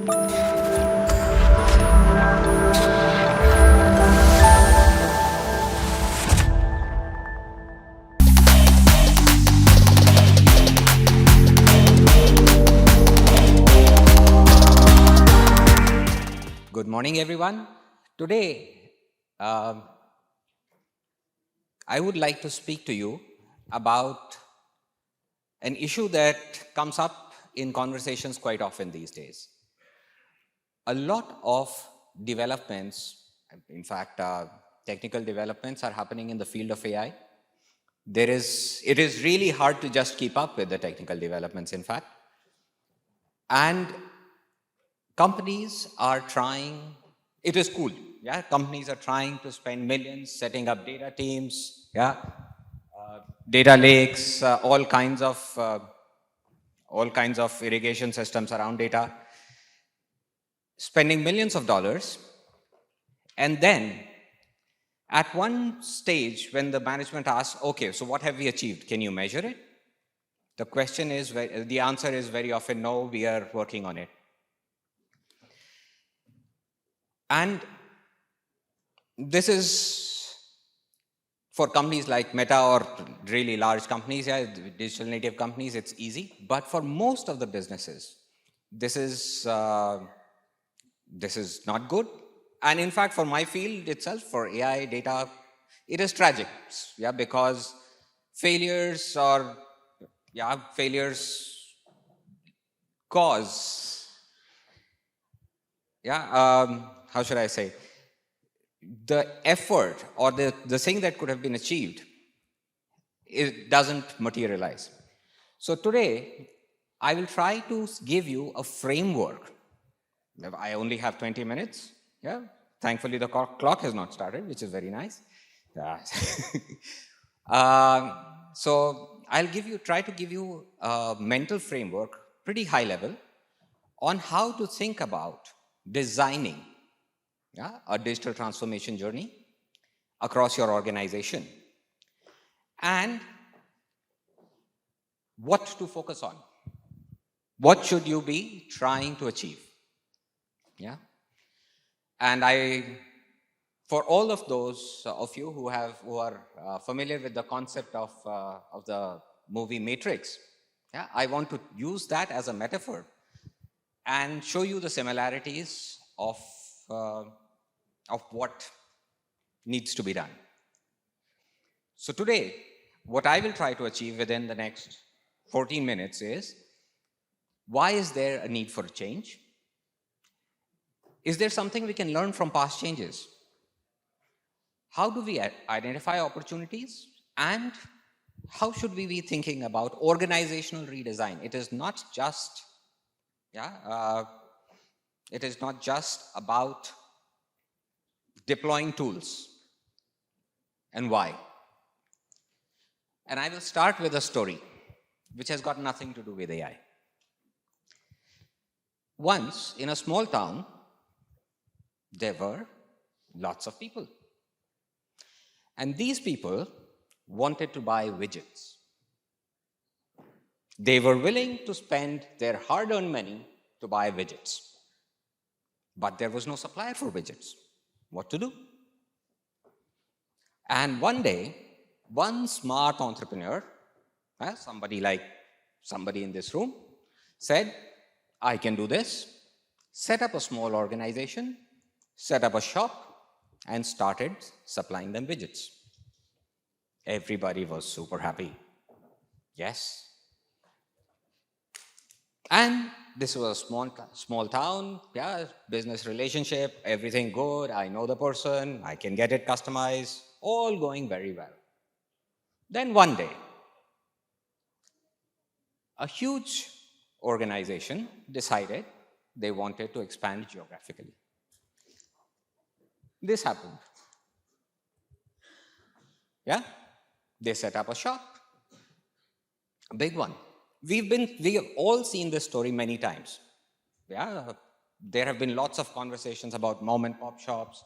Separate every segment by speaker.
Speaker 1: Good morning, everyone. Today, I would like to speak to you about an issue that comes up in conversations quite often these days. A lot of developments, in fact, technical developments are happening in the field of AI. It is really hard to just keep up with the technical developments, in fact. And companies are trying, it is cool, yeah? Companies are trying to spend millions setting up data teams, yeah? Data lakes, all kinds of irrigation systems around data, spending millions of dollars. And then at one stage when the management asks, okay, so what have we achieved? Can you measure it? The answer is very often, no, we are working on it. And this is for companies like Meta or really large companies, yeah, digital native companies, it's easy. But for most of the businesses, this is not good. And in fact, for my field itself, for AI data, it is tragic, yeah, because failures cause, how should I say, the effort or the thing that could have been achieved, it doesn't materialize. So today, I will try to give you a framework. I only have 20 minutes. Yeah, thankfully the clock has not started, which is very nice. So I'll try to give you a mental framework, pretty high level, on how to think about designing a digital transformation journey across your organization and what to focus on. What should you be trying to achieve? Yeah. And for all of those of you who are familiar with the concept of the movie Matrix, yeah, I want to use that as a metaphor and show you the similarities of what needs to be done. So today, what I will try to achieve within the next 14 minutes is, why is there a need for a change? Is there something we can learn from past changes? How do we identify opportunities? And how should we be thinking about organizational redesign? It is not just, it is not just about deploying tools, and why. And I will start with a story which has got nothing to do with AI. Once, in a small town, there were lots of people. And these people wanted to buy widgets. They were willing to spend their hard-earned money to buy widgets. But there was no supplier for widgets. What to do? And one day, one smart entrepreneur, somebody in this room, said, I can do this, set up a small organization, set up a shop, and started supplying them widgets. Everybody was super happy. Yes. And this was a small town, yeah, business relationship, everything good, I know the person, I can get it customized, all going very well. Then one day, a huge organization decided they wanted to expand geographically. This happened. Yeah? They set up a shop, a big one. We have all seen this story many times. Yeah? There have been lots of conversations about mom and pop shops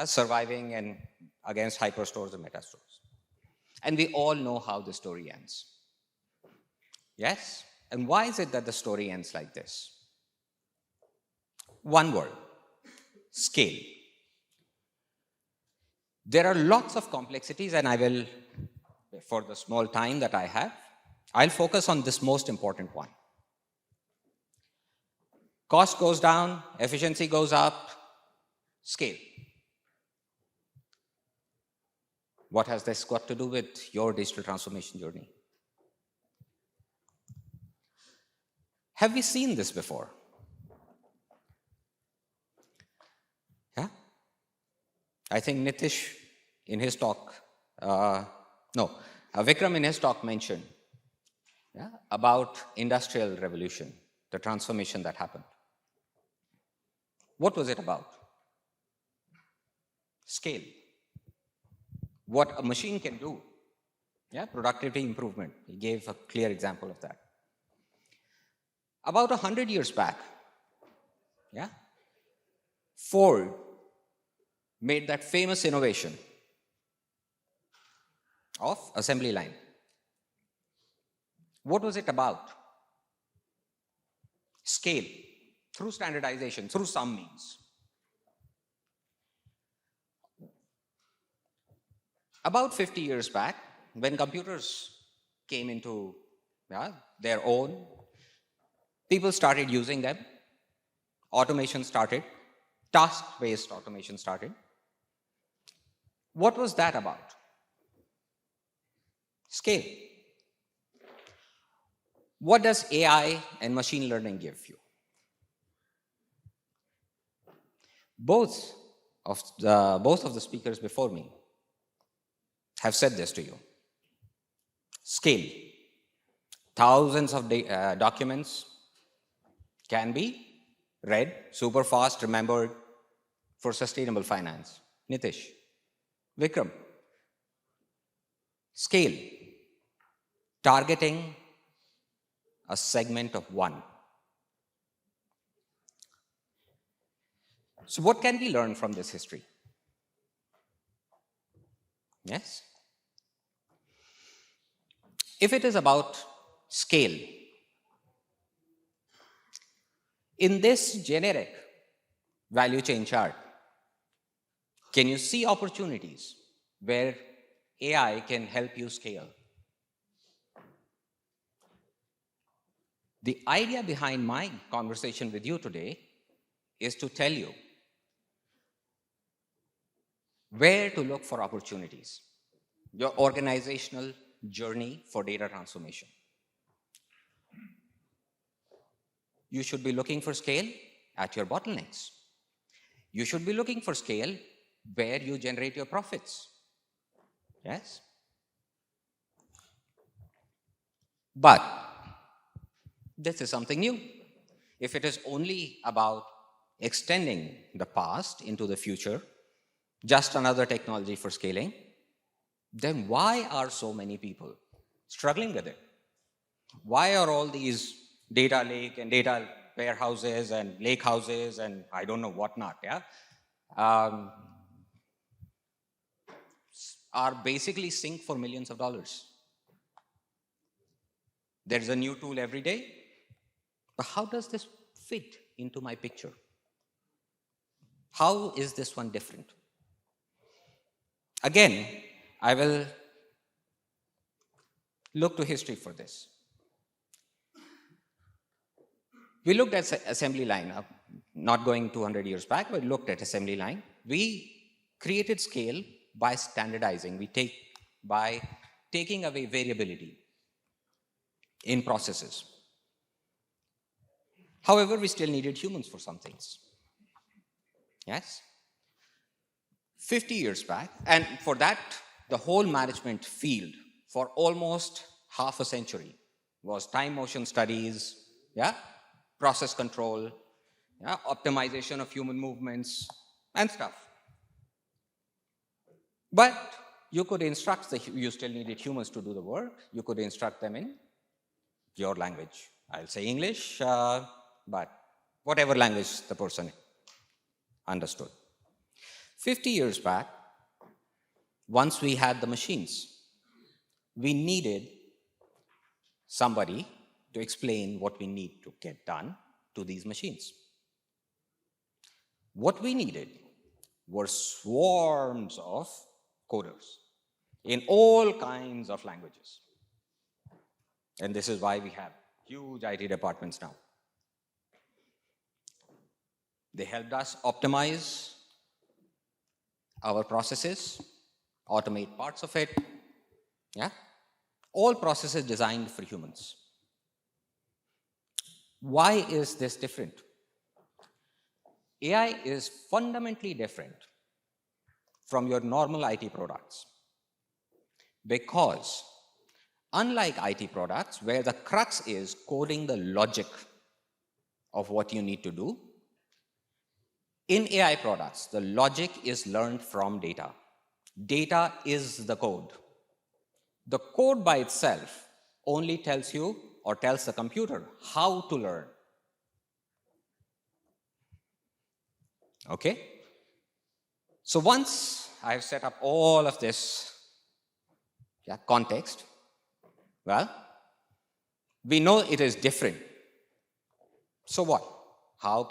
Speaker 1: surviving and against hyperstores and meta stores. And we all know how the story ends. Yes? And why is it that the story ends like this? One word, scale. There are lots of complexities, and I will, for the small time that I have, I'll focus on this most important one. Cost goes down, efficiency goes up, scale. What has this got to do with your digital transformation journey? Have we seen this before? Yeah? I think Nitish in his talk, Vikram in his talk mentioned about industrial revolution, the transformation that happened. What was it about? Scale. What a machine can do. Productivity improvement. He gave a clear example of that. About 100 years back, Ford made that famous innovation of assembly line. What was it about? Scale, through standardization, through some means. About 50 years back, when computers came into their own, people started using them, automation started, task-based automation started. What was that about? Scale. What does AI and machine learning give you? Both of the speakers before me have said this to you. Scale. Thousands of documents can be read, super fast, remembered for sustainable finance. Nitish. Vikram. Scale. Targeting a segment of one. So what can we learn from this history? Yes? If it is about scale, in this generic value chain chart, can you see opportunities where AI can help you scale? The idea behind my conversation with you today is to tell you where to look for opportunities, your organizational journey for data transformation. You should be looking for scale at your bottlenecks. You should be looking for scale where you generate your profits. Yes? But this is something new. If it is only about extending the past into the future, just another technology for scaling, then why are so many people struggling with it? Why are all these data lake and data warehouses and lake houses and I don't know what not, are basically sink for millions of dollars? There's a new tool every day, but how does this fit into my picture? How is this one different? Again, I will look to history for this. We looked at assembly line, not going 200 years back, but looked at assembly line. We created scale by standardizing. By taking away variability in processes. However, we still needed humans for some things. Yes? 50 years back, and for that, the whole management field for almost half a century was time motion studies, process control, optimization of human movements, and stuff. But you could instruct, you still needed humans to do the work. You could instruct them in your language. I'll say English, but whatever language the person understood. 50 years back, once we had the machines, we needed somebody to explain what we need to get done to these machines. What we needed were swarms of coders in all kinds of languages. And this is why we have huge IT departments now. They helped us optimize our processes, automate parts of it. Yeah? All processes designed for humans. Why is this different? AI is fundamentally different from your normal IT products because unlike IT products where the crux is coding the logic of what you need to do, in AI products, the logic is learned from data. Data is the code. The code by itself only tells you or tells the computer how to learn. Okay? So once I've set up all of this context, well, we know it is different. So what? How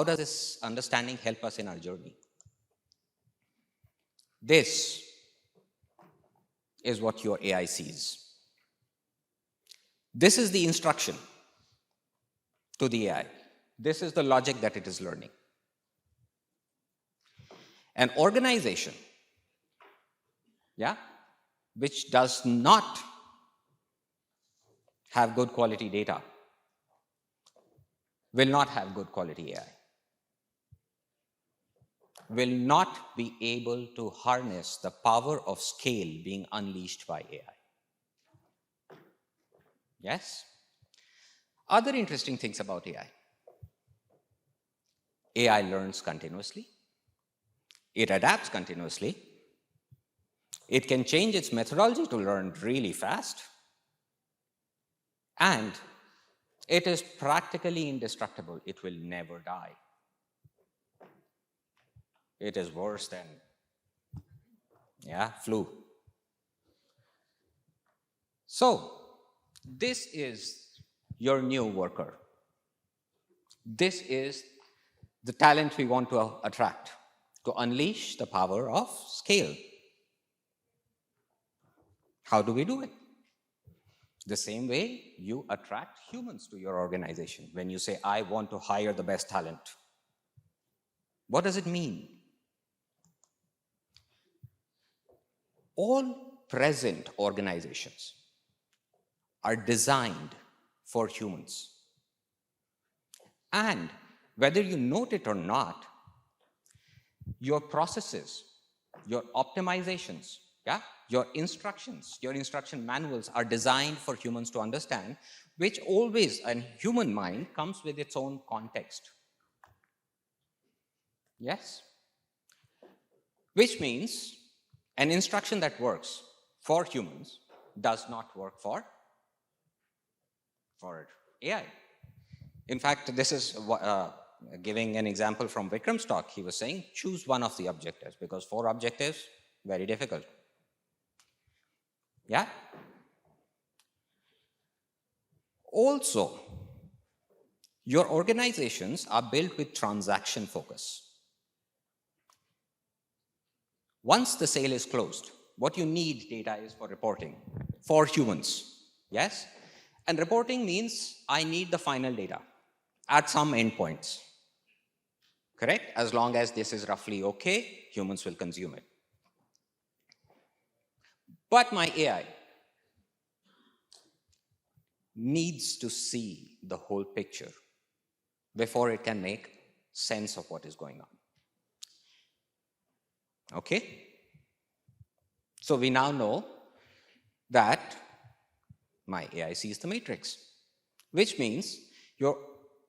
Speaker 1: does this understanding help us in our journey? This is what your AI sees. This is the instruction to the AI. This is the logic that it is learning. An organization, which does not have good quality data will not have good quality AI, will not be able to harness the power of scale being unleashed by AI. Yes? Other interesting things about AI. AI learns continuously. It adapts continuously. It can change its methodology to learn really fast. And it is practically indestructible. It will never die. It is worse than, flu. So, this is your new worker. This is the talent we want to attract, to unleash the power of scale. How do we do it? The same way you attract humans to your organization. When you say, I want to hire the best talent, what does it mean? All present organizations are designed for humans. And whether you note it or not, your processes, your optimizations, your instructions, your instruction manuals are designed for humans to understand, which always, a human mind comes with its own context. Yes? Which means an instruction that works for humans does not work for AI. In fact, this is giving an example from Vikram's talk. He was saying, choose one of the objectives, because 4 objectives, very difficult. Yeah? Also, your organizations are built with transaction focus. Once the sale is closed, what you need data is for reporting, for humans. Yes? And reporting means I need the final data at some endpoints. Correct? As long as this is roughly okay, humans will consume it. But my AI needs to see the whole picture before it can make sense of what is going on. Okay? So we now know that my AI sees the matrix, which means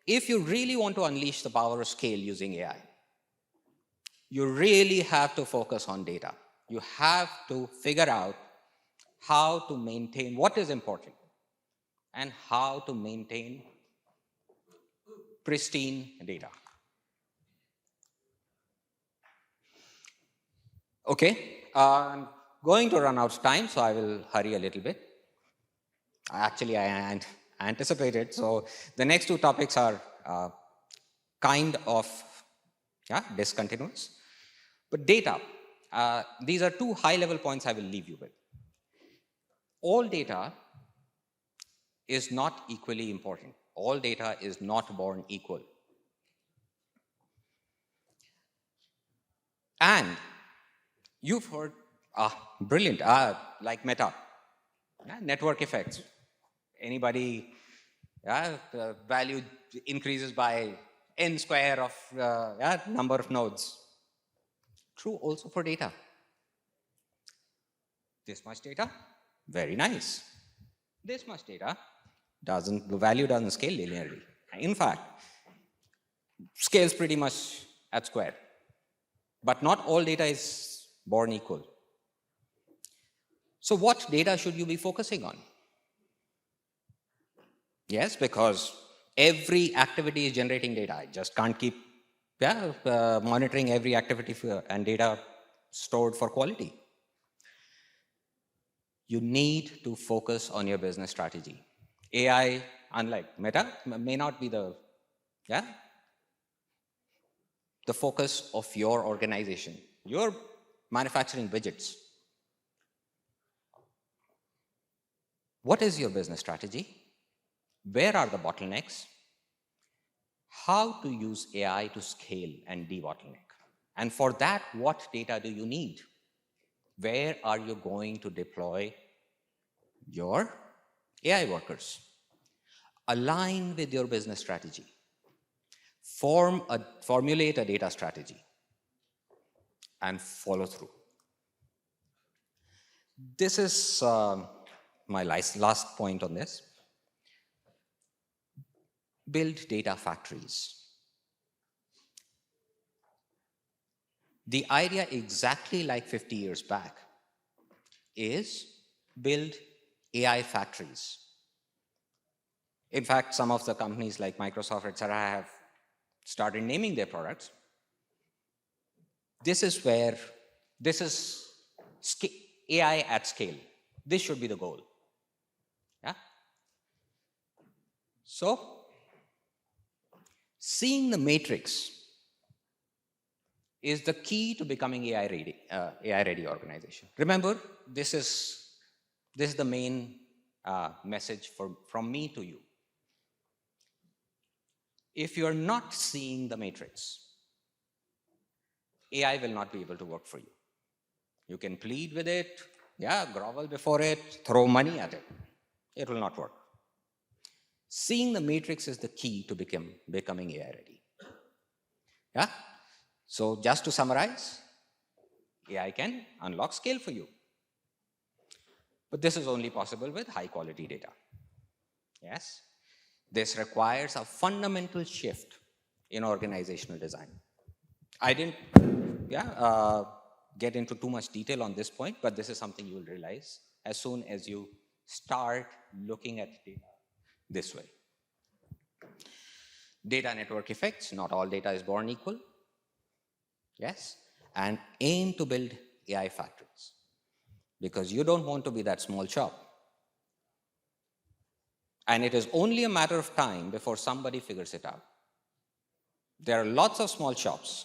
Speaker 1: if you really want to unleash the power of scale using AI, you really have to focus on data. You have to figure out how to maintain what is important and how to maintain pristine data. Okay, I'm going to run out of time, so I will hurry a little bit. Actually, I anticipated. So the next 2 topics are kind of yeah, discontinuous. But data, these are two high-level points I will leave you with. All data is not equally important. All data is not born equal. And you've heard, brilliant, like Meta, network effects. Anybody, the value increases by n square of number of nodes. True also for data. This much data, very nice. This much data, the value doesn't scale linearly. In fact, scales pretty much at square. But not all data is born equal. So what data should you be focusing on? Yes, because every activity is generating data. I just can't keep monitoring every activity and data stored for quality. You need to focus on your business strategy. AI, unlike Meta, may not be the focus of your organization. You're manufacturing widgets. What is your business strategy? Where are the bottlenecks? How to use AI to scale and de-bottleneck? And for that, what data do you need? Where are you going to deploy your AI workers? Align with your business strategy. Formulate a data strategy and follow through. This is my last point on this. Build data factories. The idea, exactly like 50 years back, is build AI factories. In fact, some of the companies like Microsoft, etc., have started naming their products. This is AI at scale. This should be the goal. Yeah. So, seeing the matrix is the key to becoming AI-ready organization. Remember, this is the main message from me to you. If you're not seeing the matrix, AI will not be able to work for you. You can plead with it, grovel before it, throw money at it. It will not work. Seeing the matrix is the key to becoming AI-ready. Yeah? So just to summarize, AI can unlock scale for you. But this is only possible with high-quality data. Yes? This requires a fundamental shift in organizational design. I didn't get into too much detail on this point, but this is something you will realize as soon as you start looking at data this way. Data network effects, not all data is born equal. Yes, and aim to build AI factories, because you don't want to be that small shop. And it is only a matter of time before somebody figures it out. There are lots of small shops.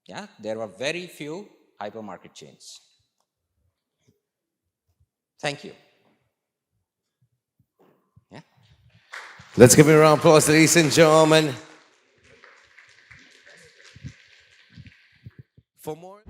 Speaker 1: Yeah, there are very few hypermarket chains. Thank you. Yeah.
Speaker 2: Let's give a round of applause, ladies and gentlemen. For more.